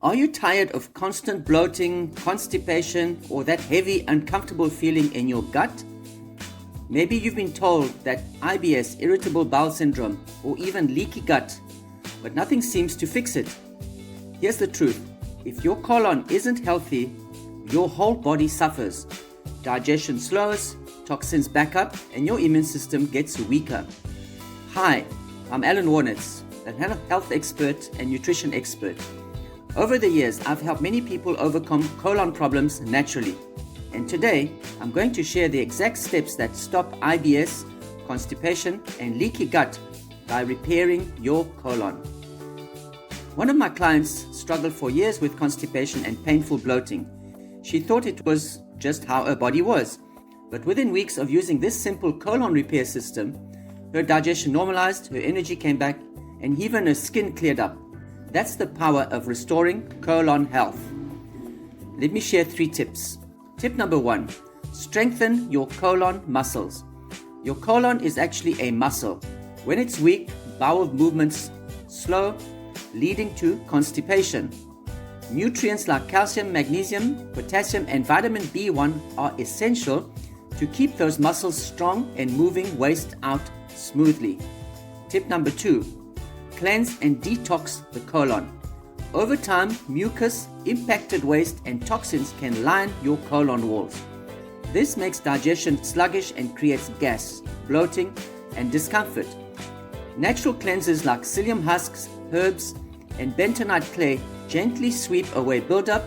Are you tired of constant bloating, constipation, or that heavy, uncomfortable feeling in your gut? Maybe you've been told that IBS, irritable bowel syndrome, or even leaky gut, but nothing seems to fix it. Here's the truth. If your colon isn't healthy, your whole body suffers. Digestion slows, toxins back up, and your immune system gets weaker. Hi, I'm Alan Warnitz, a health expert and nutrition expert. Over the years, I've helped many people overcome colon problems naturally. And today, I'm going to share the exact steps that stop IBS, constipation, and leaky gut by repairing your colon. One of my clients struggled for years with constipation and painful bloating. She thought it was just how her body was. But within weeks of using this simple colon repair system, her digestion normalized, her energy came back, and even her skin cleared up. That's the power of restoring colon health. Let me share 3 tips. Tip number 1, strengthen your colon muscles. Your colon is actually a muscle. When it's weak, bowel movements slow, leading to constipation. Nutrients like calcium, magnesium, potassium, and vitamin B1 are essential to keep those muscles strong and moving waste out smoothly. Tip number 2, cleanse and detox the colon. Over time, mucus, impacted waste, and toxins can line your colon walls. This makes digestion sluggish and creates gas, bloating, and discomfort. Natural cleansers like Psyllium husks, herbs, and Bentonite clay gently sweep away buildup,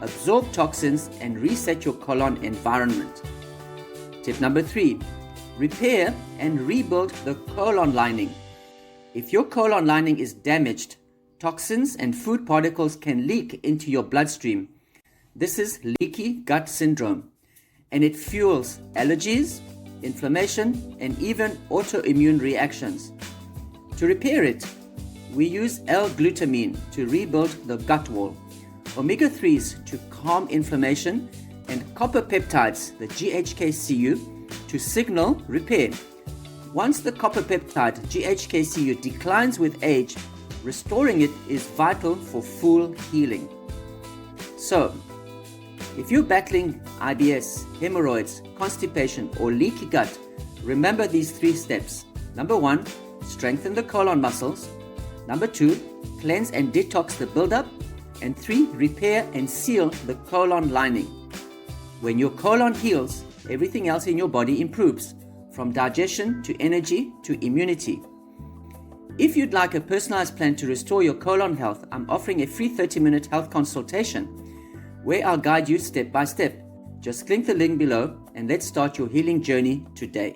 absorb toxins, and reset your colon environment. Tip number 3, repair and rebuild the colon lining. If your colon lining is damaged, toxins and food particles can leak into your bloodstream. This is leaky gut syndrome, and it fuels allergies, inflammation, and even autoimmune reactions. To repair it, we use L-Glutamine to rebuild the gut wall, omega-3s to calm inflammation, and Copper Peptides, the GHK-Cu, to signal repair. Once the copper peptide GHK-Cu declines with age, restoring it is vital for full healing. So, if you're battling IBS, hemorrhoids, constipation, or leaky gut, remember these 3 steps. Number 1, strengthen the colon muscles. Number 2, cleanse and detox the buildup. And 3, repair and seal the colon lining. When your colon heals, everything else in your body improves, from digestion to energy to immunity. If you'd like a personalized plan to restore your colon health, I'm offering a free 30-minute health consultation where I'll guide you step by step. Just click the link below and let's start your healing journey today.